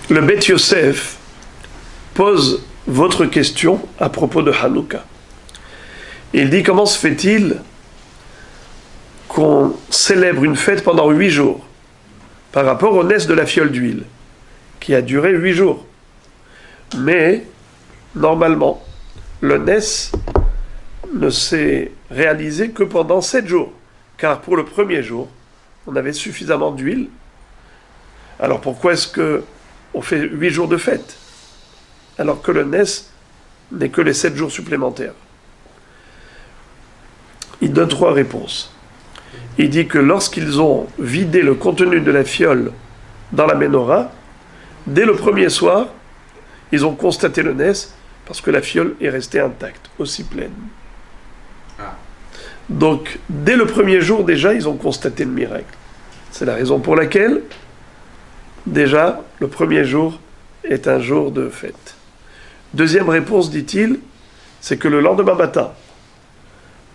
le Beth Yosef pose votre question à propos de Hanouka. Il dit, comment se fait-il qu'on célèbre une fête pendant 8 jours par rapport au nes de la fiole d'huile, qui a duré 8 jours. Mais, normalement, le nes ne s'est réalisé que pendant 7 jours, car pour le premier jour, on avait suffisamment d'huile. Alors pourquoi est-ce qu'on fait 8 jours de fête, alors que le nes n'est que les 7 jours supplémentaires? Il donne 3 réponses. Il dit que lorsqu'ils ont vidé le contenu de la fiole dans la menorah, dès le premier soir, ils ont constaté le nes parce que la fiole est restée intacte, aussi pleine. Donc, dès le premier jour, déjà, ils ont constaté le miracle. C'est la raison pour laquelle, déjà, le premier jour est un jour de fête. Deuxième réponse, dit-il, c'est que le lendemain matin,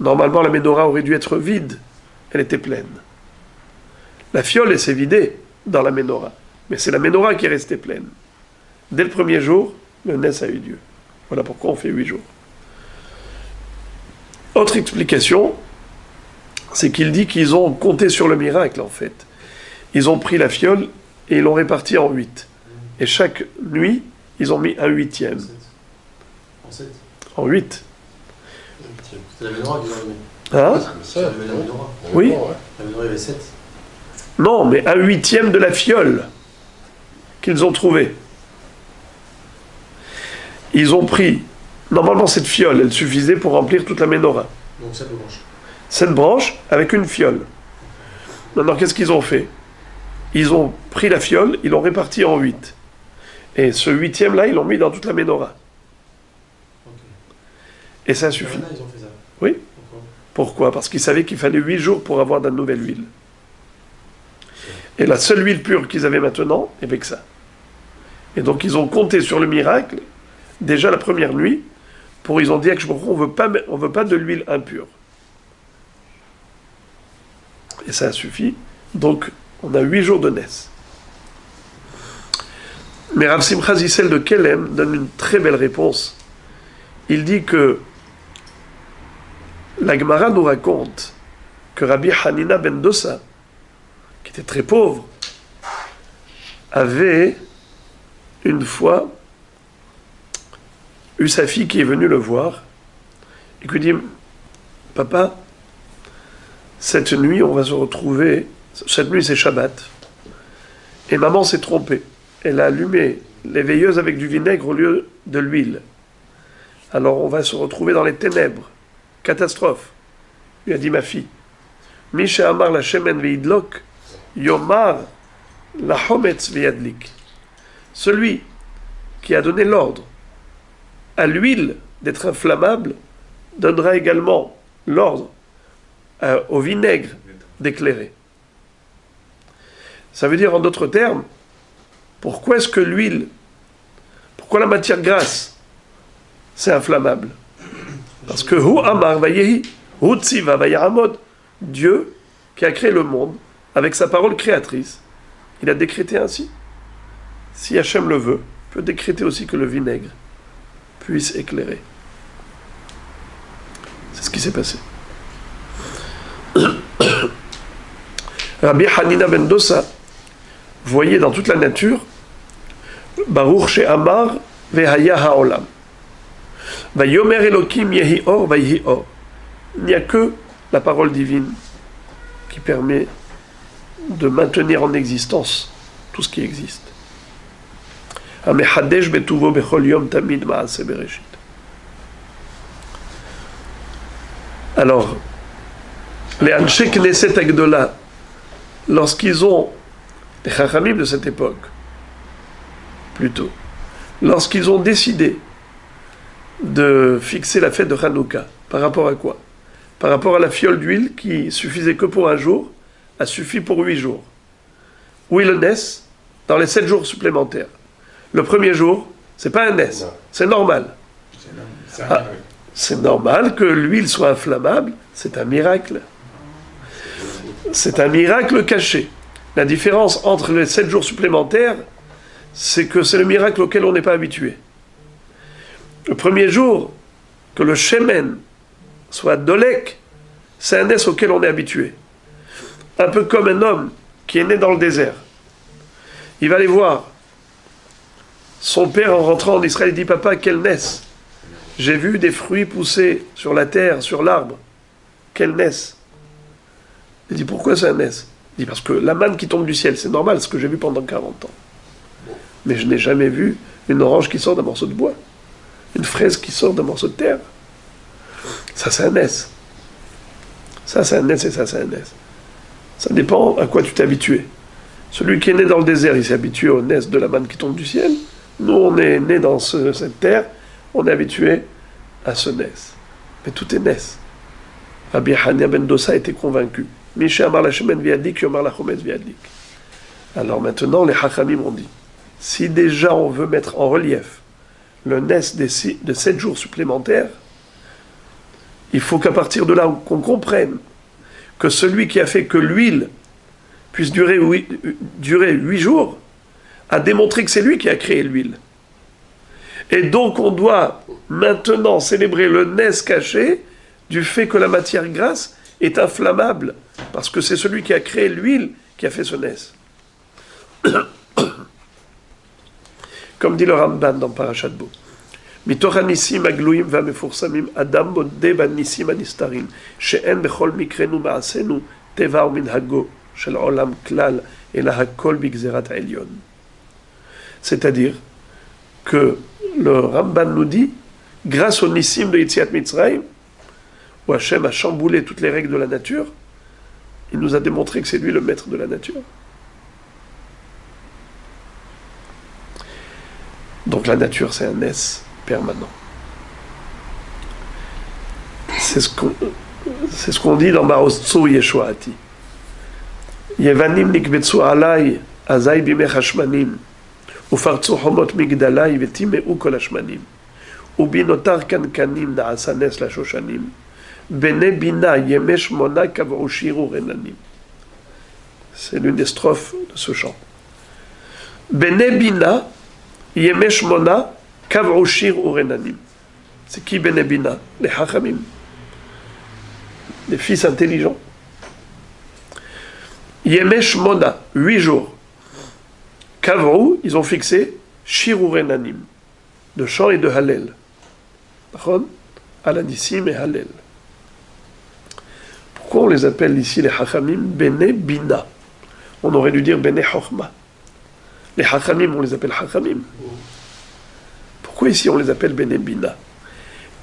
normalement, la menorah aurait dû être vide. Elle était pleine. La fiole, elle s'est vidée dans la menorah. Mais c'est la menorah qui est restée pleine. Dès le premier jour, le nes a eu lieu. Voilà pourquoi on fait 8 jours. Autre explication, c'est qu'il dit qu'ils ont compté sur le miracle, en fait. Ils ont pris la fiole et ils l'ont répartie en 8. Et chaque nuit, ils ont mis un 8e. En 7. En 8. C'est la menorah qu'ils ont mis. Hein? C'est la menorah. Oui. La menorah, il y avait 7. Non, mais un 8e de la fiole qu'ils ont trouvé. Ils ont pris... Normalement, cette fiole, elle suffisait pour remplir toute la menorah. Donc 7 branches. 7 branches avec une fiole. Maintenant, qu'est-ce qu'ils ont fait? Ils ont pris la fiole, ils l'ont répartie en 8. Et ce 8e-là, ils l'ont mis dans toute la menorah. Okay. Et ça suffit. Ils ont fait ça. Oui. Pourquoi? Parce qu'ils savaient qu'il fallait 8 jours pour avoir de la nouvelle huile. Et la seule huile pure qu'ils avaient maintenant, il n'y avait que ça. Et donc, ils ont compté sur le miracle, déjà la première nuit, ils ont dit à Kshboch, on veut pas de l'huile impure. Et ça suffit. Donc, on a 8 jours de nes. Mais Rav Simcha Zissel de Kelem donne une très belle réponse. Il dit que la Gemara nous raconte que Rabbi Hanina ben Dosa, qui était très pauvre, avait une fois eu sa fille qui est venue le voir et qui lui dit, papa, cette nuit on va se retrouver, cette nuit c'est Shabbat, et maman s'est trompée, elle a allumé les veilleuses avec du vinaigre au lieu de l'huile, alors on va se retrouver dans les ténèbres, catastrophe. Lui a dit ma fille, Misha Amar la Shemen veidlok, Yomar la Hometz veidlik. Celui qui a donné l'ordre à l'huile d'être inflammable donnera également l'ordre au vinaigre d'éclairer. Ça veut dire en d'autres termes, pourquoi est-ce que l'huile, pourquoi la matière grasse, c'est inflammable? Parce que Hu Amar Vayehi, Hu Tziva Vayaramod, Dieu qui a créé le monde avec sa parole créatrice, il a décrété ainsi. Si Hachem le veut, il peut décréter aussi que le vinaigre puisse éclairer. C'est ce qui s'est passé. Rabbi Hanina ben Dosa voyait dans toute la nature Baruch she'amar vehaya ha'olam. Vayomer Elokim yehi or vayhi or. Il n'y a que la parole divine qui permet de maintenir en existence tout ce qui existe. Amehadesh betuvo bechol yom tamid ma'aseh bereshit. Alors, les Anshe Knesset Agdola, lorsqu'ils ont, les Chachamim de cette époque, plutôt, lorsqu'ils ont décidé de fixer la fête de Hanouka, par rapport à quoi? Par rapport à la fiole d'huile qui suffisait que pour un jour, a suffi pour 8 jours. Où est le nes? Dans les 7 jours supplémentaires. Le premier jour, c'est pas un nes, c'est normal. C'est normal que l'huile soit inflammable, c'est un miracle. C'est un miracle caché. La différence entre les 7 jours supplémentaires, c'est que c'est le miracle auquel on n'est pas habitué. Le premier jour, que le shemen soit dolek, c'est un nes auquel on est habitué. Un peu comme un homme qui est né dans le désert. Il va aller voir son père en rentrant en Israël, il dit « Papa, quelle nes ! J'ai vu des fruits pousser sur la terre, sur l'arbre. Quelle nes !» Il dit « Pourquoi c'est un nes ?» Il dit « Parce que la manne qui tombe du ciel, c'est normal, c'est ce que j'ai vu pendant 40 ans. Mais je n'ai jamais vu une orange qui sort d'un morceau de bois, une fraise qui sort d'un morceau de terre. Ça, c'est un nes. Ça, c'est un nes et ça, c'est un nes. Ça dépend à quoi tu t'es habitué. Celui qui est né dans le désert, il s'est habitué au nes de la manne qui tombe du ciel. Nous, on est né dans cette terre, on est habitué à ce nes. Mais tout est nes. Rabbi Hania ben Dossa était convaincu. Misha amar la shemen viadik, yomar la chometz viadik. Alors maintenant, les hachamim ont dit, si déjà on veut mettre en relief le nes de 7 jours supplémentaires, il faut qu'à partir de là, qu'on comprenne que celui qui a fait que l'huile puisse durer 8 jours, a démontré que c'est lui qui a créé l'huile. Et donc on doit maintenant célébrer le nes caché du fait que la matière grasse est inflammable, parce que c'est celui qui a créé l'huile qui a fait ce nes. Comme dit le Ramban dans Parashat Bo. מתוך הניסים הגלויים והמפורסמים, אדם מודה בניסים הנסתרים, שאין בכל מקרנו מעשינו טבע ומנהגו של עולם כלל, אלא הכל בגזירת העליון. C'est-à-dire que le Ramban nous dit, grâce au nissim de Yetziat Mitzrayim, où Hachem a chamboulé toutes les règles de la nature, il nous a démontré que c'est lui le maître de la nature. Donc la nature, c'est un nes permanent. C'est ce qu'on dit dans Marostzu Yeshuati. Yevanim nikbetsu alai azai bimech hashmanim ufartzu homot migdalai vetimeu kol hashmanim ubinotar kankanim na'asa nes lashoshanim bene bina yemesh mona kavru shiru renanim. C'est l'une des strophes de ce chant. Bene bina yemesh mona kavru shiru renanim. C'est qui Bene bina? Les hachamim, les fils intelligents. Yemesh Mona, 8 jours. Kavru, ils ont fixé Shiru Renanim, de chant et de Hallel. Alanissim et Hallel. Pourquoi on les appelle ici les Hachamim Bene Bina? On aurait dû dire Bene Chochma. Les Hachamim, on les appelle Hachamim. Pourquoi ici on les appelle Bene Bina?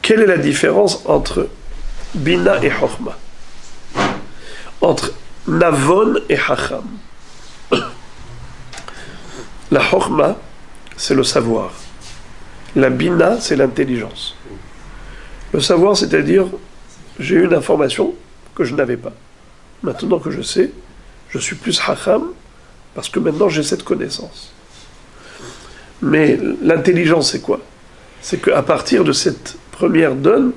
Quelle est la différence entre Bina et Chochma? Entre Navon et Hacham. La Chochma, c'est le savoir. La Bina, c'est l'intelligence. Le savoir, c'est-à-dire, j'ai une information que je n'avais pas. Maintenant que je sais, je suis plus Hacham, parce que maintenant j'ai cette connaissance. Mais l'intelligence, c'est quoi? C'est qu'à partir de cette première donne,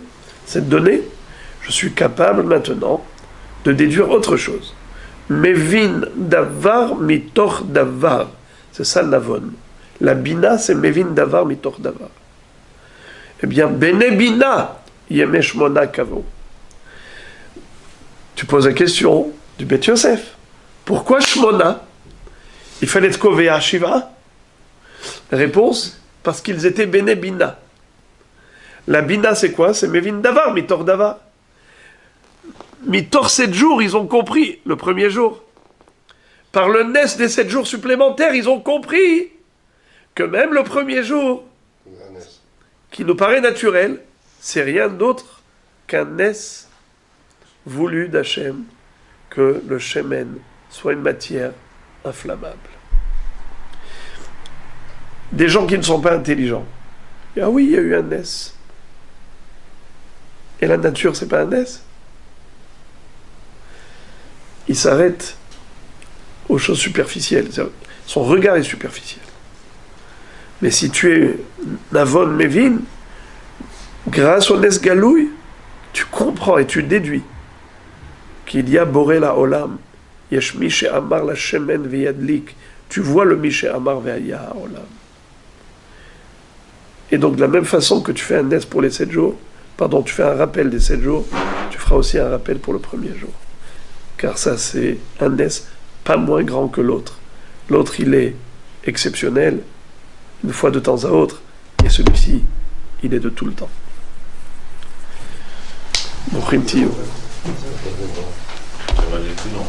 cette donnée, je suis capable maintenant de déduire autre chose. Mevin davar mitoch davar. C'est ça le navon. La bina, c'est mevin davar mitoch davar. Eh bien, bene bina, yemesh mona kavo. Tu poses la question du Bet Yosef. Pourquoi shmona? Il fallait être kovea shiva? Réponse, parce qu'ils étaient bene bina. La bina, c'est quoi? C'est mevin davar mitoch davar. Mitor 7 jours, ils ont compris, le premier jour. Par le nes des 7 jours supplémentaires, ils ont compris que même le premier jour, qui nous paraît naturel, c'est rien d'autre qu'un nes voulu d'Hachem, que le shemen soit une matière inflammable. Des gens qui ne sont pas intelligents. Ah oui, il y a eu un nes. Et la nature, c'est pas un nes? Il s'arrête aux choses superficielles. Son regard est superficiel. Mais si tu es Navon Mevin, grâce au Nes Galouy, tu comprends et tu déduis qu'il y a Boré la Olam, Yeshmi She'amar la Shemen Veyadlik, tu vois le Miché Amar Ve'aya Olam. Et donc, de la même façon que tu fais un Nes pour les 7 jours, tu fais un rappel des 7 jours, tu feras aussi un rappel pour le premier jour. Car ça, c'est un Nes pas moins grand que l'autre. L'autre, il est exceptionnel, une fois de temps à autre, et celui-ci, il est de tout le temps. Bochim Tiyou. Ça va aller plus long.